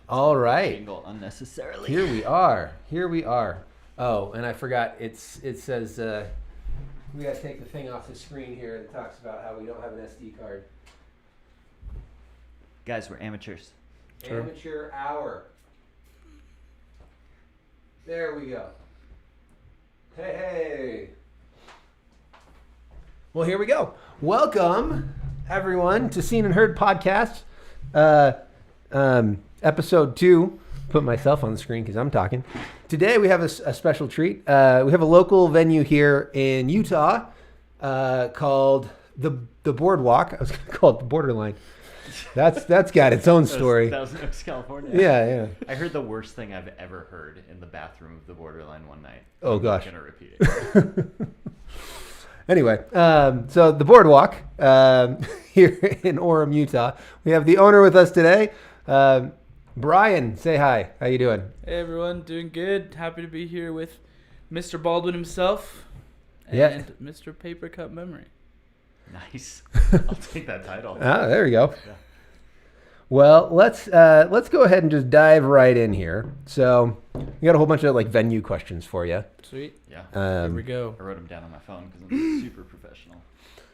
All right. Jingle unnecessarily. Here we are. Oh, and I forgot. It says we got to take the thing off the screen here that talks about how we don't have an SD card. Guys, we're amateurs. Sure. Amateur hour. There we go. Hey. Well, here we go. Welcome, everyone, to Seen and Heard Podcast, episode 2. Put myself on the screen because I'm talking. Today we have a special treat. We have a local venue here in Utah called the Boardwalk. I was going to call it the Borderline. That's got its own story. That was Oaks, California. Yeah. I heard the worst thing I've ever heard in the bathroom of the Borderline one night. Oh, gosh. I'm not going to repeat it. Anyway, so the Boardwalk here in Orem, Utah. We have the owner with us today. Brian, say hi. How you doing? Hey everyone, doing good. Happy to be here with Mr. Baldwin himself and Yeah. Mr. Paper Cup Memory. Nice. I'll take that title. Ah, there we go. Yeah. Well, let's go ahead and just dive right in here. So we got a whole bunch of venue questions for you. Sweet. Yeah. Here we go. I wrote them down on my phone because I'm super professional.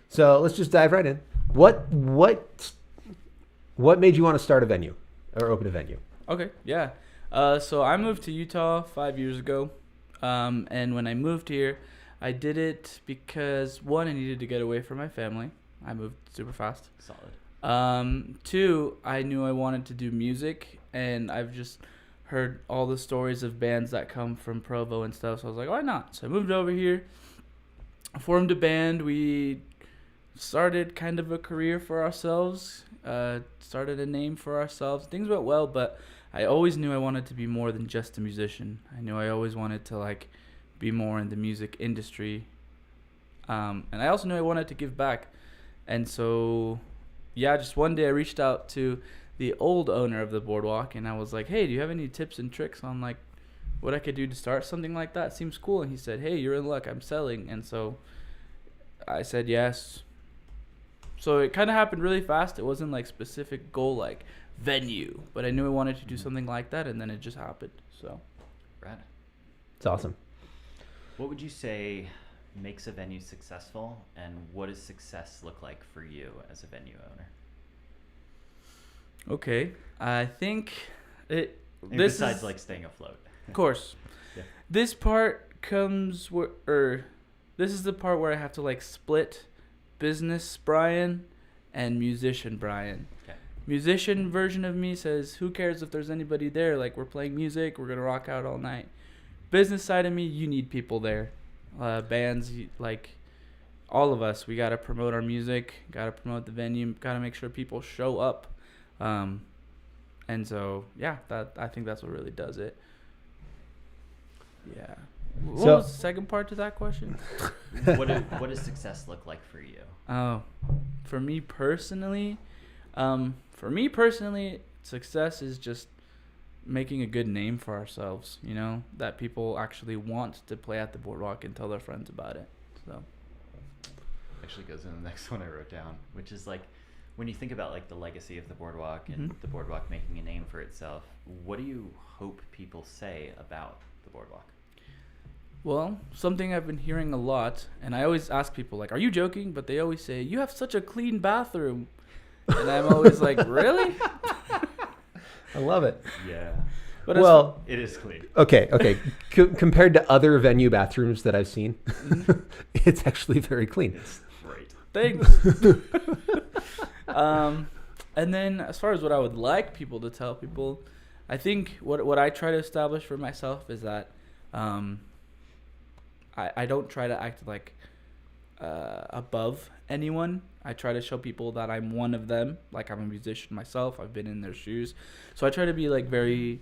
So let's just dive right in. What made you want to start a venue or open a venue? Okay, yeah. So I moved to Utah 5 years ago. And when I moved here, I did it because, one, I needed to get away from my family. I moved super fast. Solid. 2, I knew I wanted to do music, and I've just heard all the stories of bands that come from Provo and stuff, so I was like, why not? So I moved over here, formed a band. We started kind of a career for ourselves, started a name for ourselves. Things went well, but I always knew I wanted to be more than just a musician. I knew I always wanted to be more in the music industry, and I also knew I wanted to give back. And so yeah, just one day I reached out to the old owner of the Boardwalk, and I was like, hey, do you have any tips and tricks on what I could do to start something like that? Seems cool. And he said, hey, you're in luck, I'm selling. And so I said yes. So it kind of happened really fast. It wasn't specific goal venue, but I knew I wanted to do something like that, and then it just happened. So Rad. It's awesome. What would you say makes a venue successful, and what does success look like for you as a venue owner? Okay, I think Besides staying afloat. Of course. Yeah. This part comes this is the part where I have to split business Brian and musician Brian. Okay. Musician version of me says, who cares if there's anybody there? We're playing music, we're gonna rock out all night. Business side of me, you need people there. Bands, all of us, we gotta promote our music, gotta promote the venue, gotta make sure people show up. And so yeah, I think that's what really does it. Yeah. What was the second part to that question? What does success look like for you? Oh, for me personally, success is just making a good name for ourselves, that people actually want to play at the Boardwalk and tell their friends about it. So Actually goes in the next one I wrote down, which is when you think about the legacy of the Boardwalk and the Boardwalk making a name for itself, what do you hope people say about the Boardwalk? Well, something I've been hearing a lot, and I always ask people, are you joking? But they always say, you have such a clean bathroom. And I'm always like, really? I love it. Yeah. But it is clean. Okay. Compared to other venue bathrooms that I've seen, it's actually very clean. It's great. Thanks. And then as far as what I would like people to tell people, I think what I try to establish for myself is that I don't try to act above anyone. I try to show people that I'm one of them. I'm a musician myself. I've been in their shoes. So I try to be very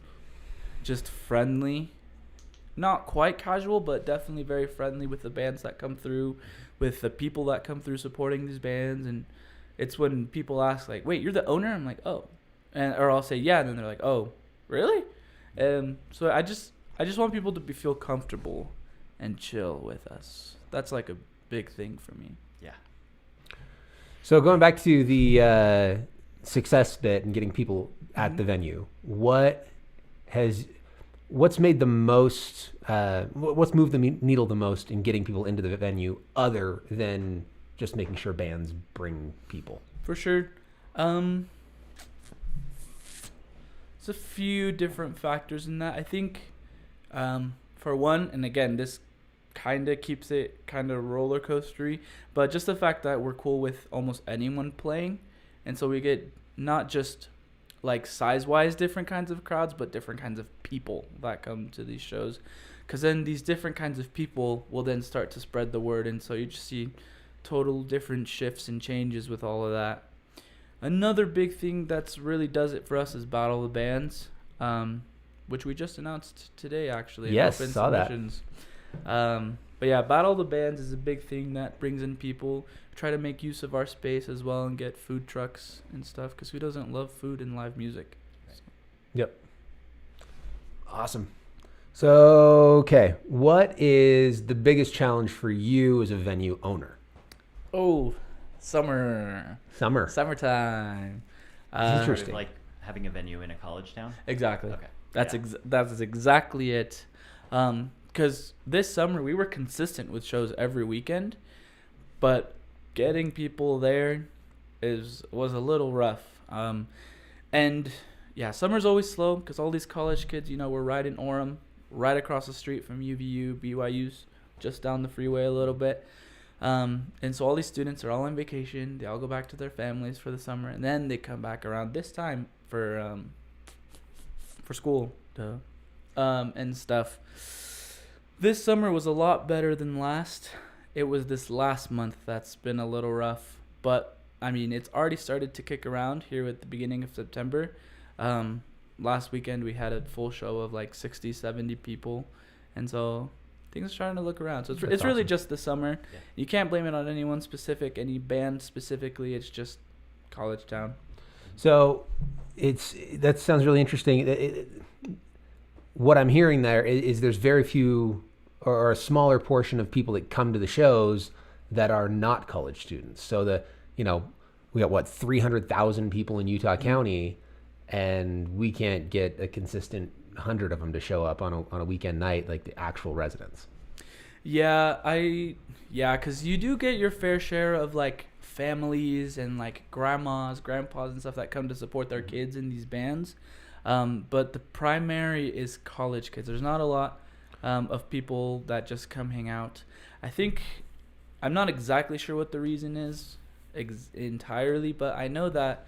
just friendly. Not quite casual, but definitely very friendly with the bands that come through, with the people that come through supporting these bands. And it's when people ask wait, you're the owner? I'm like, oh. Or I'll say, yeah. And then they're like, oh, really? So I just want people to feel comfortable and chill with us. That's a big thing for me. Yeah. So going back to the success bit and getting people at the venue, what's made the most, what's moved the needle the most in getting people into the venue other than just making sure bands bring people? For sure. There's a few different factors in that. I think, for one, and again, this kind of keeps it kind of roller coastery, but just the fact that we're cool with almost anyone playing. And so we get not just like size-wise different kinds of crowds, but different kinds of people that come to these shows. Because then these different kinds of people will then start to spread the word. And so you just see total different shifts and changes with all of that. Another big thing that's really does it for us is Battle of the Bands, which we just announced today, actually. Yes, Open saw submissions. But yeah, Battle of the Bands is a big thing that brings in people. Try to make use of our space as well and get food trucks and stuff, because who doesn't love food and live music? Yep. Awesome. So, okay, what is the biggest challenge for you as a venue owner? Oh, summertime. Interesting. Like having a venue in a college town? Exactly. Okay. That's exactly it. Because this summer we were consistent with shows every weekend, but getting people there was a little rough. And yeah, summer's always slow because all these college kids, we're right in Orem, right across the street from UVU, BYU's just down the freeway a little bit. And so all these students are all on vacation. They all go back to their families for the summer, and then they come back around this time for school and stuff. This summer was a lot better than last. It was this last month that's been a little rough, but I mean, it's already started to kick around here at the beginning of September. Last weekend we had a full show of like 60, 70 people, and so things are starting to look around. So it's really just the summer. Yeah. You can't blame it on anyone specific, any band specifically. It's just college town. So that sounds really interesting. What I'm hearing there is there's very few or a smaller portion of people that come to the shows that are not college students. So we got 300,000 people in Utah County, and we can't get a consistent 100 of them to show up on a weekend night, like the actual residents. Yeah, because you do get your fair share of like families and like grandmas, grandpas and stuff that come to support their kids in these bands. But the primary is college kids. There's not a lot of people that just come hang out. I'm not exactly sure what the reason is entirely, but I know that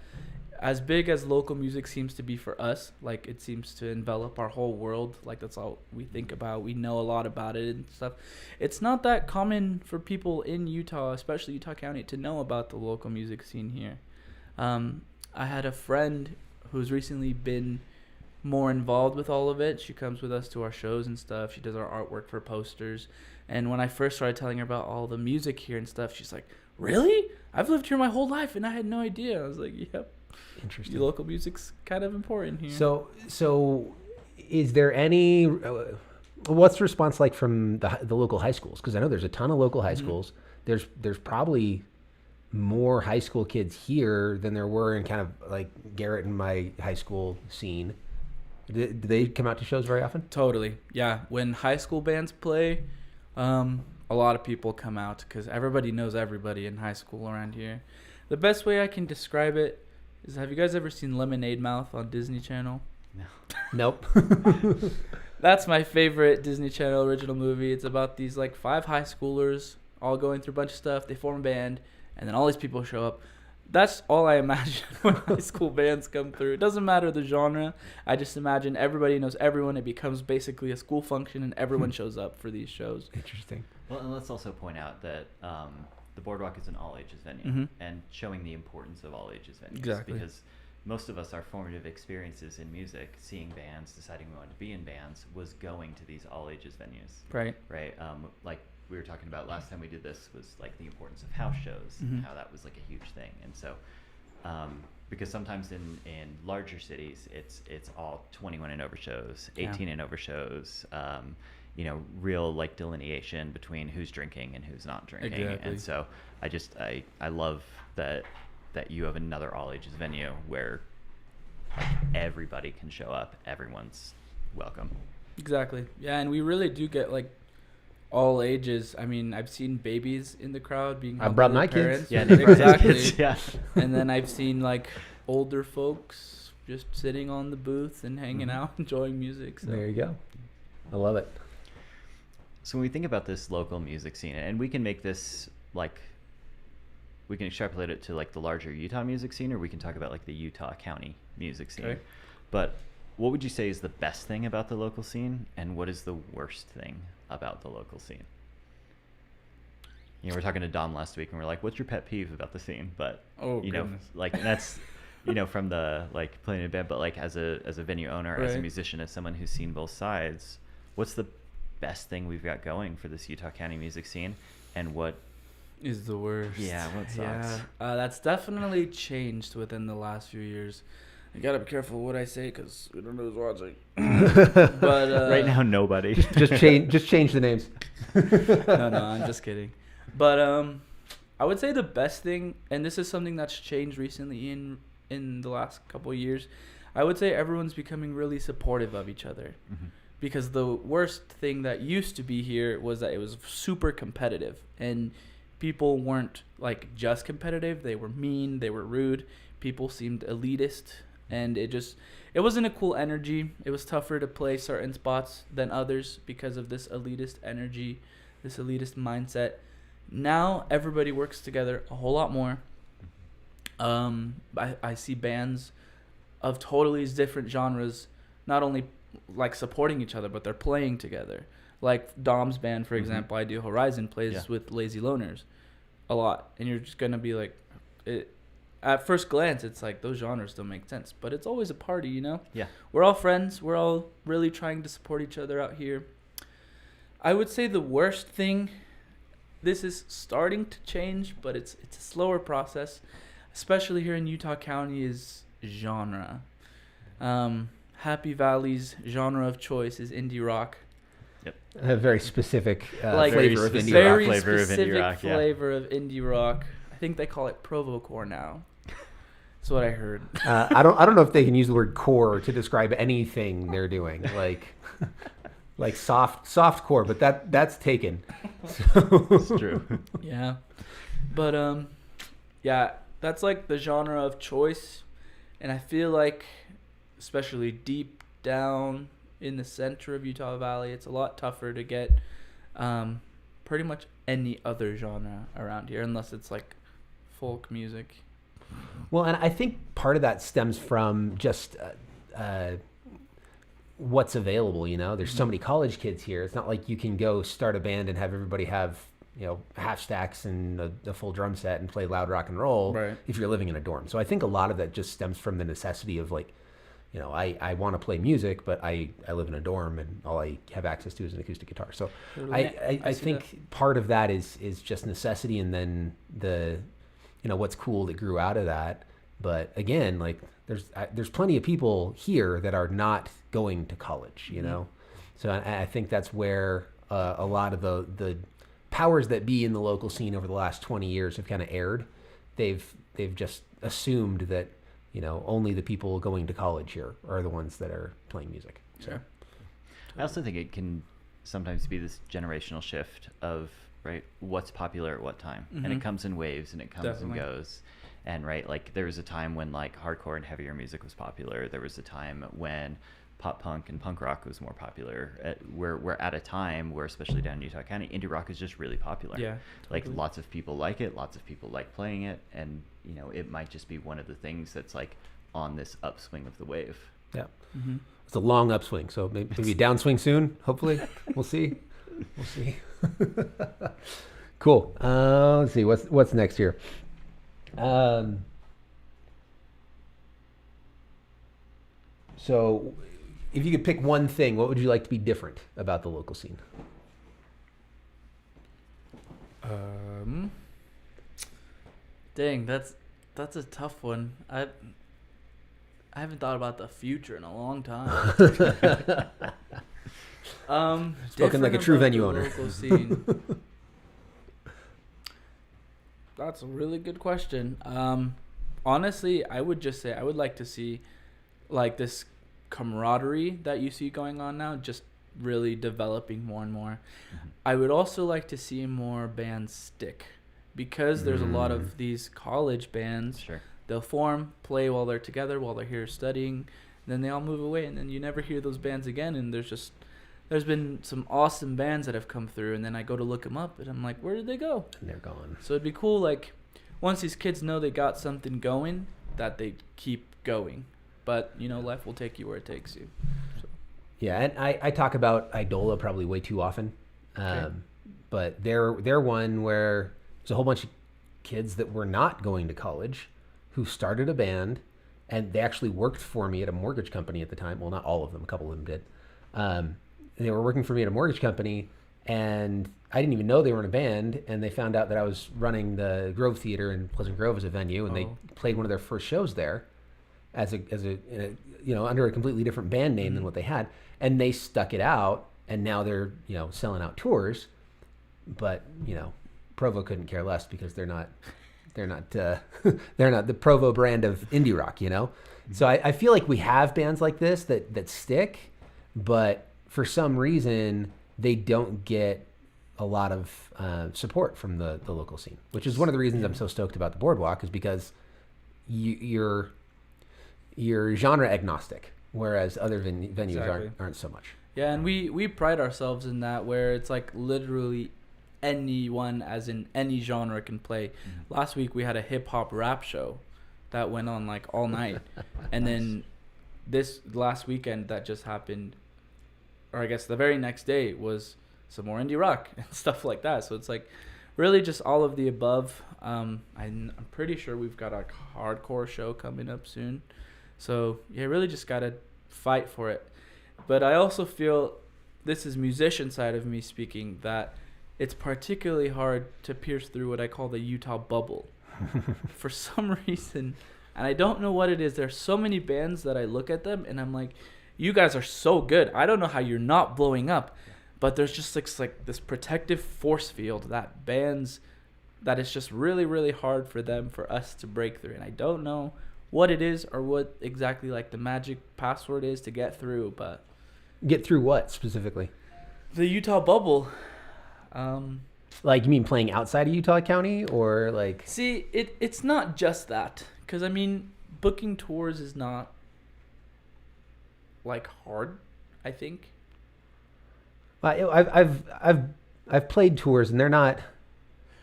as big as local music seems to be for us, like it seems to envelop our whole world, like that's all we think about, we know a lot about it and stuff. It's not that common for people in Utah, especially Utah County, to know about the local music scene here. I had a friend who's recently been more involved with all of it. She comes with us to our shows and stuff. She does our artwork for posters. And when I first started telling her about all the music here and stuff, she's like, "Really? I've lived here my whole life and I had no idea." I was like, "Yep." Interesting. The local music's kind of important here. So is there any what's the response like from the local high schools? Because I know there's a ton of local high schools. There's probably more high school kids here than there were in kind of like Garrett and my high school scene. Do they come out to shows very often? Totally. Yeah. When high school bands play, a lot of people come out because everybody knows everybody in high school around here. The best way I can describe it is, have you guys ever seen Lemonade Mouth on Disney Channel? No. Nope. That's my favorite Disney Channel original movie. It's about these like 5 high schoolers all going through a bunch of stuff. They form a band, and then all these people show up. That's all I imagine when high school bands come through. It doesn't matter the genre. I just imagine everybody knows everyone. It becomes basically a school function, and everyone shows up for these shows. Interesting. Well, and let's also point out that the Boardwalk is an all-ages venue, and showing the importance of all-ages venues. Exactly. Because most of us, our formative experiences in music, seeing bands, deciding we wanted to be in bands, was going to these all-ages venues. Right. Right. Like we were talking about last time we did this, was like the importance of house shows and how that was like a huge thing. And so, because sometimes in larger cities, it's all 21 and over shows, 18 and over shows. Real like delineation between who's drinking and who's not drinking. Exactly. And so I love that that you have another all ages venue where everybody can show up, everyone's welcome. Exactly. Yeah, and we really do get like all ages. I mean, I've seen babies in the crowd being I helped brought by my their kids. parents. Yeah, they brought his exactly. kids, yeah. And then I've seen like older folks just sitting on the booth and hanging Mhm. out, enjoying music. So. There you go. I love it. So when we think about this local music scene, and we can make this like, we can extrapolate it to like the larger Utah music scene, or we can talk about like the Utah County music scene. Okay. But what would you say is the best thing about the local scene, and what is the worst thing about the local scene? You know, we were talking to Dom last week, and we're like, "What's your pet peeve about the scene?" But Oh, you know, goodness. like that's you know from the like playing in a band, but like as a venue owner, as a Right. musician, as someone who's seen both sides, what's the best thing we've got going for this Utah County music scene, and what Is the worst. Yeah, what sucks? Yeah, that's definitely changed within the last few years. I gotta be careful what I say because we don't know who's watching. But right now nobody. just change the names. no, I'm just kidding. But I would say the best thing, and this is something that's changed recently in the last couple of years, I would say everyone's becoming really supportive of each other. Mhm. Because the worst thing that used to be here was that it was super competitive, and people weren't like just competitive. They were mean, they were rude. People seemed elitist, and it wasn't a cool energy. It was tougher to play certain spots than others because of this elitist energy, this elitist mindset. Now everybody works together a whole lot more. I see bands of totally different genres not only like supporting each other, but they're playing together. Like Dom's band, for example, I do Horizon, plays with Lazy Loners a lot, and you're just gonna be like, at first glance, it's like those genres don't make sense, but it's always a party, you know. Yeah. We're all friends. We're all really trying to support each other out here. I would say the worst thing, this is starting to change, but it's a slower process, especially here in Utah County, is genre. Happy Valley's genre of choice is indie rock. A very specific Like flavor of indie very rock. Flavor of indie specific rock, yeah. flavor of indie rock. I think they call it Provocore now. That's what I heard. I don't know if they can use the word core to describe anything they're doing, like soft core, but that's taken. So. It's true. Yeah, but yeah, that's like the genre of choice, and I feel like, especially deep down in the center of Utah Valley, it's a lot tougher to get pretty much any other genre around here, unless it's like folk music. Well, and I think part of that stems from just what's available. You know, there's so many college kids here. It's not like you can go start a band and have everybody have, you know, half stacks and a full drum set and play loud rock and roll Right. if you're living in a dorm. So I think a lot of that just stems from the necessity of like, you know, I want to play music, but I live in a dorm and all I have access to is an acoustic guitar. So Totally. I see think part of that is just necessity, and then the, you know, what's cool that grew out of that. But again, like there's plenty of people here that are not going to college, you know. So I think that's where a lot of the powers that be in the local scene over the last 20 years have kind of erred. They've just assumed that, you know, only the people going to college here are the ones that are playing music. So. Sure. I also think it can sometimes be this generational shift of, right, what's popular at what time. And it comes in waves and it comes Definitely. and goes. And right, like there was a time when like hardcore and heavier music was popular. There was a time when pop punk and punk rock was more popular. We're at a time where, especially down in Utah County, indie rock is just really popular. Yeah, Like totally. lots of people like it, lots of people like playing it, and you know, it might just be one of the things that's like on this upswing of the wave. Yeah. Mm-hmm. It's a long upswing, so maybe a downswing soon. Hopefully, we'll see. We'll see. Cool. Let's see what's next here. So, if you could pick one thing, what would you like to be different about the local scene? Dang, that's a tough one. I haven't thought about the future in a long time. Spoken like a different true about venue the owner. local scene. That's a really good question. honestly, I would just say I would like to see like this camaraderie that you see going on now just really developing more and more. Mm-hmm. I would also like to see more bands stick, because there's a lot of these college bands. Sure. They'll form, play while they're together, while they're here studying, then they all move away, and then you never hear those bands again. And there's been some awesome bands that have come through, and then I go to look them up, and I'm like, where did they go? And they're gone. So it'd be cool, like, once these kids know they got something going, that they keep going. But, you know, life will take you where it takes you. So. Yeah, and I talk about Idola probably way too often. Okay. But they're one where there's a whole bunch of kids that were not going to college who started a band, and they actually worked for me at a mortgage company at the time. Well, not all of them. A couple of them did. They were working for me at a mortgage company, and I didn't even know they were in a band, and they found out that I was running the Grove Theater in Pleasant Grove as a venue, and they played one of their first shows there as a you know, under a completely different band name than what they had, and they stuck it out, and now they're, you know, selling out tours. But, you know, Provo couldn't care less, because they're not they're not the Provo brand of indie rock, you know. So I feel like we have bands like this that stick, but for some reason they don't get a lot of support from the local scene, which is one of the reasons I'm so stoked about the Boardwalk, is because you're genre agnostic, whereas other venues Exactly. aren't so much. Yeah, and we pride ourselves in that, where it's like literally anyone, as in any genre, can play. Mm-hmm. Last week we had a hip hop rap show that went on like all night. And then this last weekend that just happened, or I guess the very next day, was some more indie rock and stuff like that. So it's like really just all of the above. I'm pretty sure we've got a hardcore show coming up soon. So yeah, really just got to fight for it. But I also feel, this is musician side of me speaking, that it's particularly hard to pierce through what I call the Utah bubble. For some reason, and I don't know what it is, there's so many bands that I look at them and I'm like, you guys are so good. I don't know how you're not blowing up. But there's just like this protective force field that bands, that it's just really, really hard for them, for us to break through. And I don't know what it is, or what exactly like the magic password is to get through. But Get through what specifically? the Utah bubble. Like, you mean playing outside of Utah County, or like? See, it's not just that, because I mean, booking tours is not like hard, I think. I've played tours, and they're not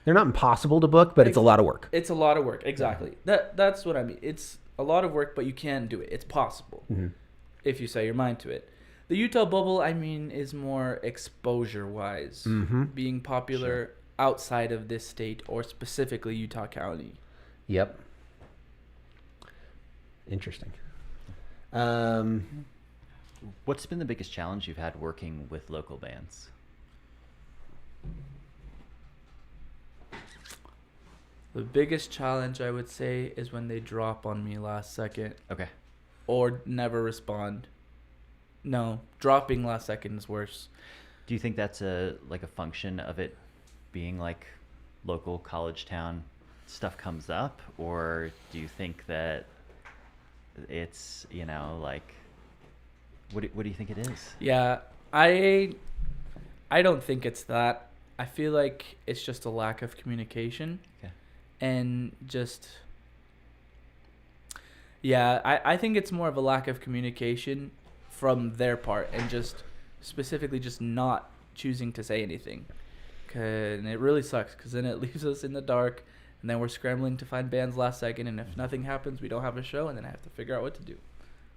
impossible to book, but it's a lot of work. It's a lot of work, exactly. That's what I mean. It's a lot of work, but you can do it. It's possible if you set your mind to it. The Utah bubble, I mean, is more exposure-wise, being popular outside of this state, or specifically Utah County. Yep. Interesting. What's been the biggest challenge you've had working with local bands? The biggest challenge, I would say, is when they drop on me last second. Okay. Or never respond. No, dropping last second is worse. Do you think that's a function of it being like local college town stuff comes up, or do you think that it's, you know, like, what do you think it is? Yeah, I don't think it's that. I feel like it's just a lack of communication. Okay. And just, yeah, I think it's more of a lack of communication from their part, and just specifically just not choosing to say anything. And it really sucks, because then it leaves us in the dark, and then we're scrambling to find bands last second, and if nothing happens, we don't have a show, and then I have to figure out what to do.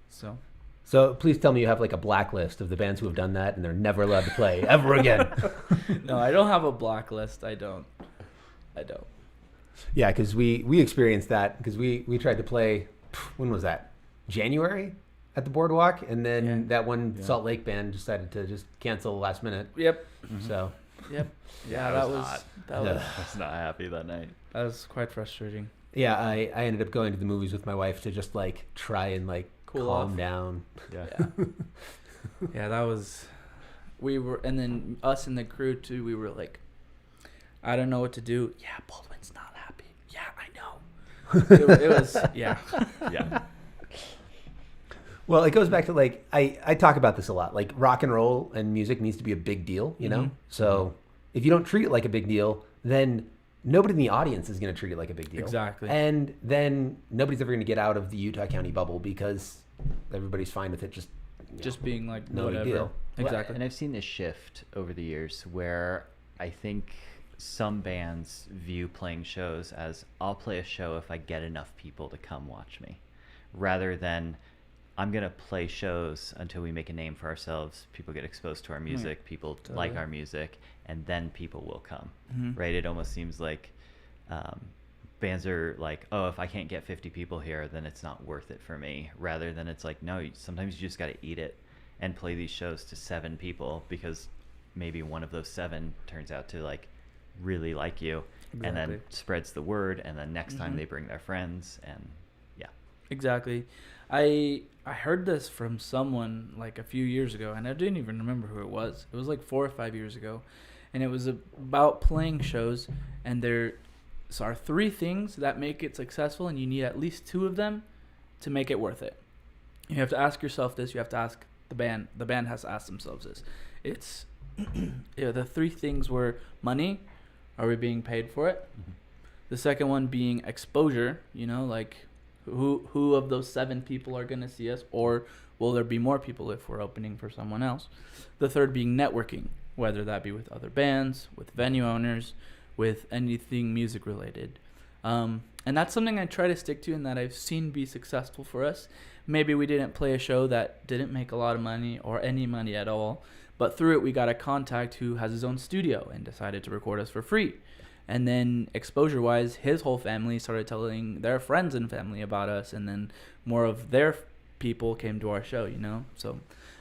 So please tell me you have like a blacklist of the bands who have done that, and they're never allowed to play ever again. No, I don't have a blacklist. I don't. Yeah, because we experienced that, because we tried to play, when was that? January at the Boardwalk, and then that one Salt Lake band decided to just cancel last minute. Yep. So. Yep. Yeah, that was that was I was not happy that night. that was quite frustrating. Yeah, I ended up going to the movies with my wife to just like try and like Cool calm off. down. Yeah. Yeah, that was. We were, and then us and the crew too. We were like, I don't know what to do. Yeah, Baldwin's not happy. Yeah, I know. It was, yeah. Yeah. Well, it goes back to like I talk about this a lot. Like rock and roll and music needs to be a big deal, you know? Mhm. So if you don't treat it like a big deal, then nobody in the audience is going to treat it like a big deal. Exactly. And then nobody's ever going to get out of the Utah County bubble because everybody's fine with it just Just being like, no big whatever. deal. Exactly. And I've seen this shift over the years where I think some bands view playing shows as I'll play a show if I get enough people to come watch me, rather than I'm going to play shows until we make a name for ourselves, people get exposed to our music, people like our music, and then people will come, right? It almost seems like bands are like, oh, if I can't get 50 people here, then it's not worth it for me, rather than it's like, no, sometimes you just got to eat it and play these shows to 7 people because maybe one of those 7 turns out to like really like you and then spreads the word, and then next time they bring their friends, and yeah. Exactly. I heard this from someone like a few years ago, and I didn't even remember who it was. It was like 4 or 5 years ago, and it was about playing shows, and there are 3 things that make it successful, and you need at least 2 of them to make it worth it. You have to ask yourself this. You have to ask the band. The band has to ask themselves this. It's the 3 things were money. Are we being paid for it? The second one being exposure. You know, like who of those 7 people are going to see us, or will there be more people if we're opening for someone else? The third being networking, whether that be with other bands, with venue owners, with anything music related. And that's something I try to stick to and that I've seen be successful for us. Maybe we didn't play a show that didn't make a lot of money or any money at all, but through it we got a contact who has his own studio and decided to record us for free. And then exposure-wise, his whole family started telling their friends and family about us, and then more of their people came to our show, you know? So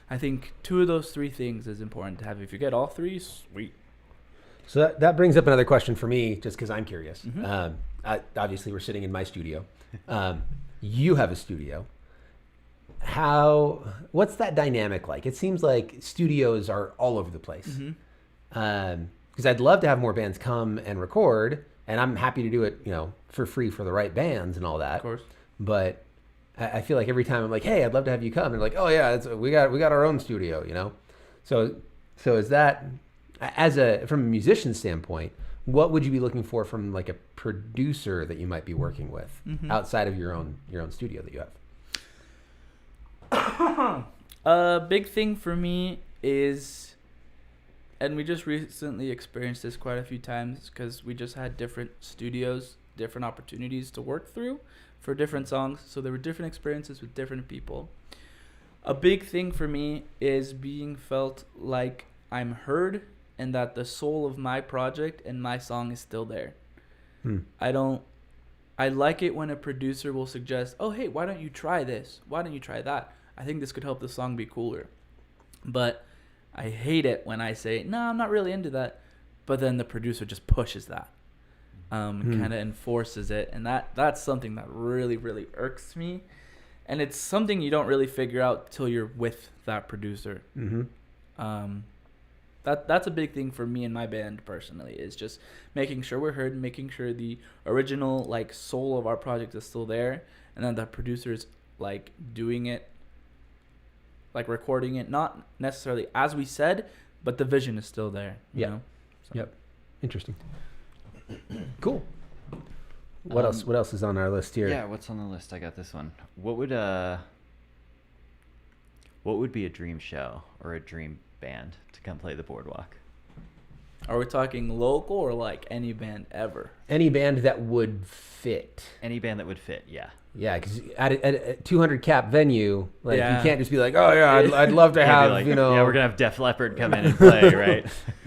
I think 2 of those 3 things is important to have. If you get all 3, sweet. So that brings up another question for me, just because I'm curious. Obviously, we're sitting in my studio. You have a studio. What's that dynamic like? It seems like studios are all over the place. Because I'd love to have more bands come and record, and I'm happy to do it, you know, for free for the right bands and all that. Of course. But I feel like every time I'm like, hey, I'd love to have you come, and like, oh yeah, we got our own studio, you know. So is that from a musician standpoint, what would you be looking for from like a producer that you might be working with outside of your own studio that you have? A big thing for me is, and we just recently experienced this quite a few times because we just had different studios, different opportunities to work through for different songs. So there were different experiences with different people. A big thing for me is being felt like I'm heard and that the soul of my project and my song is still there. I like it when a producer will suggest, oh, hey, why don't you try this? Why don't you try that? I think this could help the song be cooler. But I hate it when I say, no, I'm not really into that. But then the producer just pushes that, kind of enforces it. And that's something that really, really irks me. And it's something you don't really figure out till you're with that producer. That's a big thing for me and my band personally, is just making sure we're heard, making sure the original like soul of our project is still there, and then the producer's like doing it, like recording it, not necessarily as we said, but the vision is still there. You know? So. Yep. Interesting. Cool. What else? What else is on our list here? Yeah, what's on the list? I got this one. What would be a dream show or a dream band to come play the Boardwalk? Are we talking local or like any band ever? Any band that would fit. Any band that would fit, yeah. Yeah, because at a 200 cap venue, like you can't just be like, oh yeah, I'd love to have, like, you know. Yeah, we're gonna have Def Leppard come in and play, right?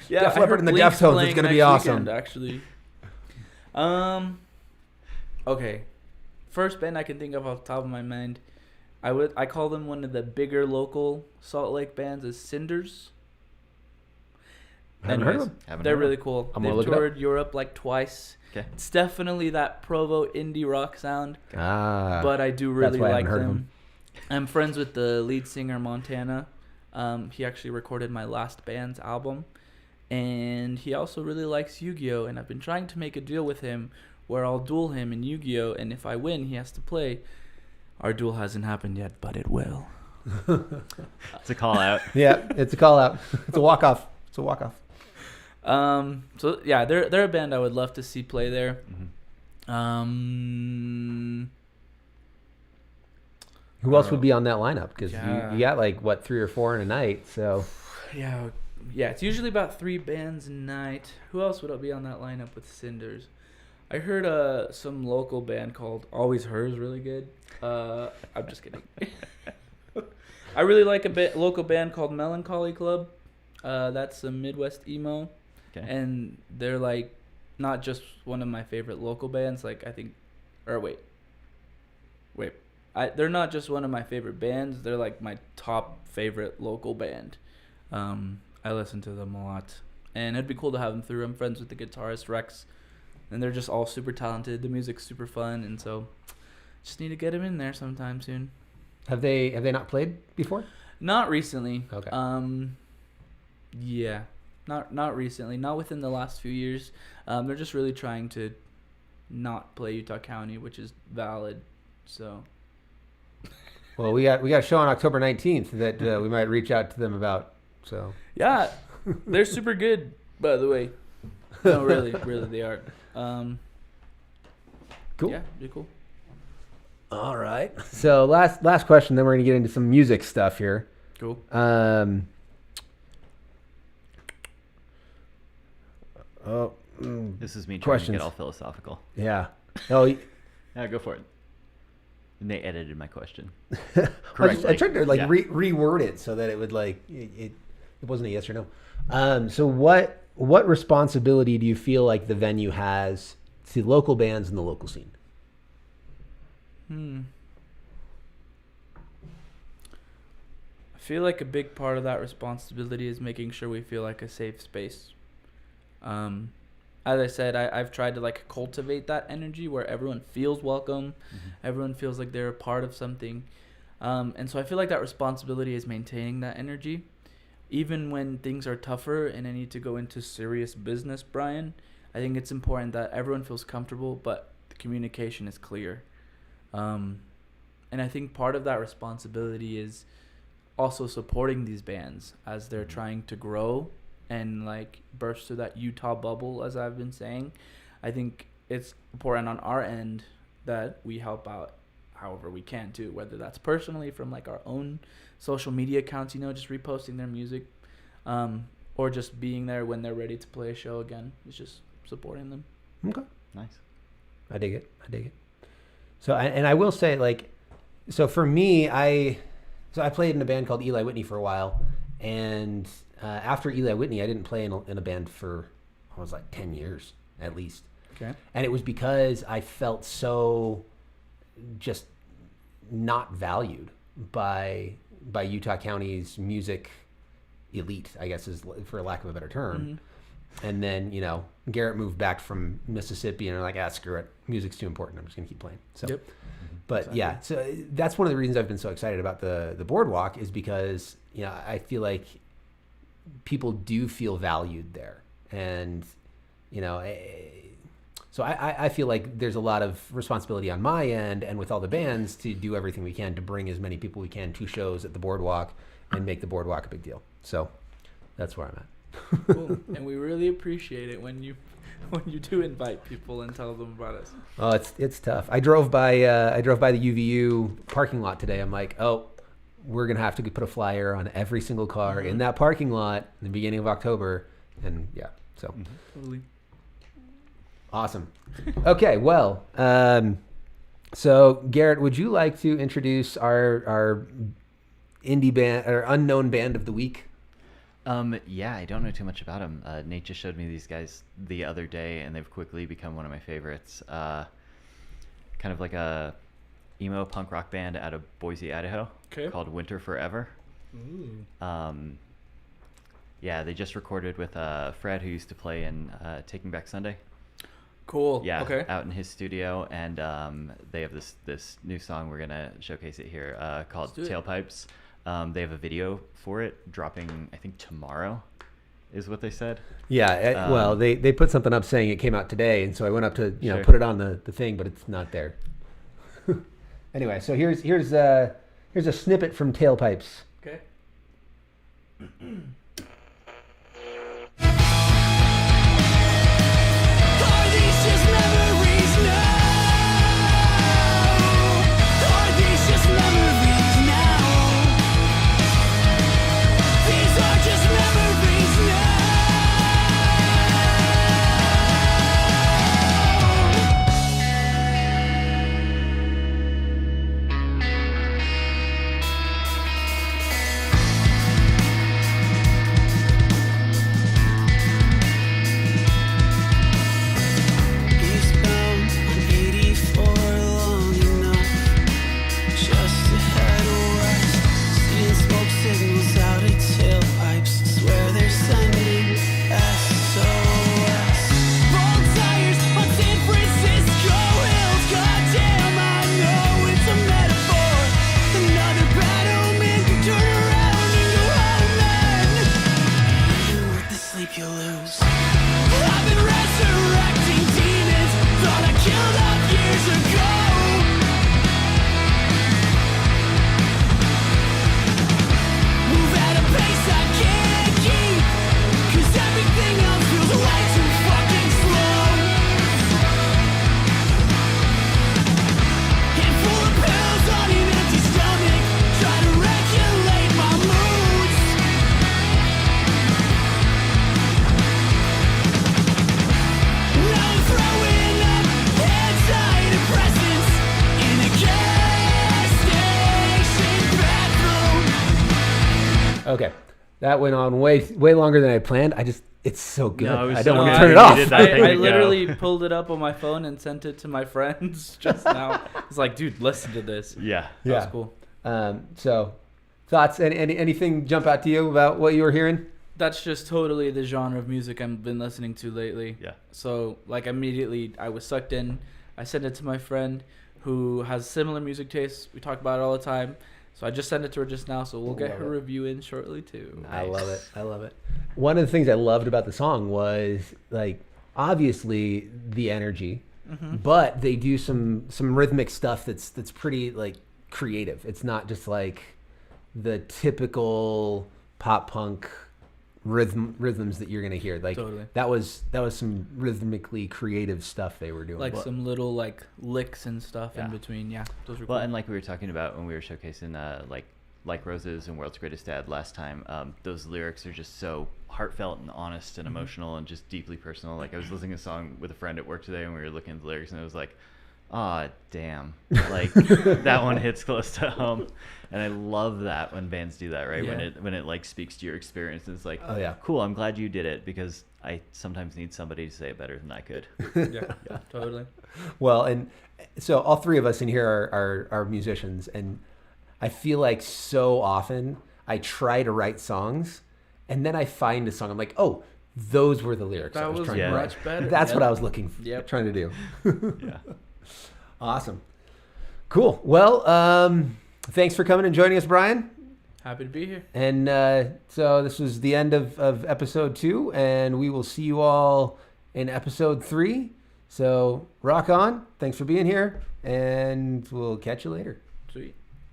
Yeah, Def Leppard and the Deftones. It's gonna be awesome. Weekend, actually. Okay. First band I can think of off the top of my mind, I call them one of the bigger local Salt Lake bands is Cinders. Haven't heard of them. They're really cool. They've toured Europe like twice. Okay. It's definitely that Provo indie rock sound. But I do really why I like haven't heard of them. I'm friends with the lead singer, Montana. He actually recorded my last band's album. And he also really likes Yu-Gi-Oh! And I've been trying to make a deal with him where I'll duel him in Yu-Gi-Oh, and if I win, he has to play. Our duel hasn't happened yet, but it will. It's a call out. Yeah, it's a call out. It's a walk off. It's a walk off. So yeah, they're a band I would love to see play there. Who else would be on that lineup? Because Yeah. you got like what 3 or 4 in a night. So Yeah, it's usually about 3 bands a night. Who else would be on that lineup with Cinders? I heard some local band called Always Hers really good. I'm just kidding. I really like a local band called Melancholy Club. That's a Midwest emo, and they're like not just one of my favorite local bands. Like I think, or wait. They're not just one of my favorite bands. They're like my top favorite local band. I listen to them a lot, and it'd be cool to have them through. I'm friends with the guitarist Rex, and they're just all super talented. The music's super fun, and so just need to get them in there sometime soon. have they not played before? Not recently. Okay. Yeah, not recently. Not within the last few years. They're just really trying to not play Utah County, which is valid. So. Well, we got a show on October 19th that we might reach out to them about. So Yeah, they're super good, by the way. No, really they are. cool. Yeah, they're cool. All right. So last question, then we're gonna get into some music stuff here. Cool. This is me trying Questions. to get all philosophical. Yeah. Oh. Yeah, go for it. And they edited my question. I tried to like Yeah. reword it so that it would like it wasn't a yes or no. So what responsibility do you feel like the venue has to local bands in the local scene? I feel like a big part of that responsibility is making sure we feel like a safe space. As I said, I've tried to like cultivate that energy where everyone feels welcome, everyone feels like they're a part of something. And so I feel like that responsibility is maintaining that energy. Even when things are tougher and I need to go into serious business, Brian, I think it's important that everyone feels comfortable, but the communication is clear. And I think part of that responsibility is also supporting these bands as they're trying to grow and like burst through that Utah bubble, as I've been saying. I think it's important on our end that we help out however we can too, whether that's personally from like our own social media accounts, just reposting their music, or just being there when they're ready to play a show again. It's just supporting them. Okay. Nice. I dig it. So I will say like, so for me, I played in a band called Eli Whitney for a while, and after Eli Whitney, I didn't play in a band for I was like 10 years at least. Okay. And it was because I felt so just not valued by Utah County's music elite, I guess is for lack of a better term. And then, Garrett moved back from Mississippi and they're like, screw it. Music's too important. I'm just going to keep playing. So, Yep. But Exactly. yeah, so that's one of the reasons I've been so excited about the boardwalk is because, I feel like people do feel valued there. And, so I feel like there's a lot of responsibility on my end and with all the bands to do everything we can to bring as many people we can to shows at the boardwalk and make the boardwalk a big deal. So that's where I'm at. Cool. And we really appreciate it when you do invite people and tell them about us. Oh, it's tough. I drove by the UVU parking lot today. I'm like, we're gonna have to put a flyer on every single car in that parking lot in the beginning of October, and yeah, so Totally. awesome. Okay, well, so Garrett, would you like to introduce our indie band or unknown band of the week? Yeah, I don't know too much about them. Nate just showed me these guys the other day, and they've quickly become one of my favorites. Kind of like a emo punk rock band out of Boise, Idaho, called Winter Forever. Ooh. Yeah, they just recorded with Fred, who used to play in Taking Back Sunday. Cool. Yeah, Okay. out in his studio, and they have this new song. We're gonna showcase it here called Let's do it. Tailpipes. They have a video for it dropping, I think, tomorrow, is what they said. Yeah. Well, they put something up saying it came out today, and so I went up to Sure. put it on the thing, but it's not there. Anyway, so here's a snippet from Tailpipes. Okay. Are these just memories now? Are these just memories now? These are just memories now. Eastbound on 84 long enough just to head west. Seeing smoke signals out at tailpipes. Swear they're sending SOS. Bald tires on San Francisco hills. Goddamn, I know it's a metaphor. Another battle man can turn around and go home then. Even with the sleep you lose. I've been resurrecting demons. Thought I killed off years ago. Move at a pace I can't keep. 'Cause everything else feels way too fucking slow. Handful of pills on an empty stomach. Try to regulate my moods. Now I'm throwing up antidepressants in a gas station bathroom. Okay, that went on way longer than I planned. It's so good. No, it was I don't so want to good. turn it You off. did that thing I to go. literally pulled it up on my phone and sent it to my friends just now. It's like, dude, listen to this. Yeah. That was Yeah. cool. So, thoughts? Anything jump out to you about what you were hearing? That's just totally the genre of music I've been listening to lately. Yeah. So, like, immediately I was sucked in. I sent it to my friend who has similar music tastes. We talk about it all the time. So I just sent it to her just now. So we'll get Love her it. review in shortly, too. I love it. I love it. One of the things I loved about the song was, like, obviously the energy, but they do some rhythmic stuff that's pretty, like, creative. It's not just like the typical pop punk rhythms that you're gonna hear. Like Totally. that was some rhythmically creative stuff they were doing. Like some little, like, licks and stuff Yeah. in between. Yeah, those were Well, cool. and like we were talking about when we were showcasing like Roses and World's Greatest Dad last time, those lyrics are just so heartfelt and honest and emotional and just deeply personal. Like I was listening to a song with a friend at work today and we were looking at the lyrics and it was like, ah, damn, like that one hits close to home. And I love that when bands do that, right? Yeah. When it like speaks to your experience and it's like, Oh, yeah. cool, I'm glad you did it because I sometimes need somebody to say it better than I could. yeah, totally. Well, and so all three of us in here are musicians, and I feel like so often I try to write songs, and then I find a song. I'm like, oh, those were the lyrics I That was was trying to Yeah. write. much better. That's what Yep. I was looking Yep. trying to do. Yeah. Awesome. Cool. Well, thanks for coming and joining us, Brian. Happy to be here. And so this was the end of episode 2, and we will see you all in episode 3. So rock on. Thanks for being here, and we'll catch you later. Sweet.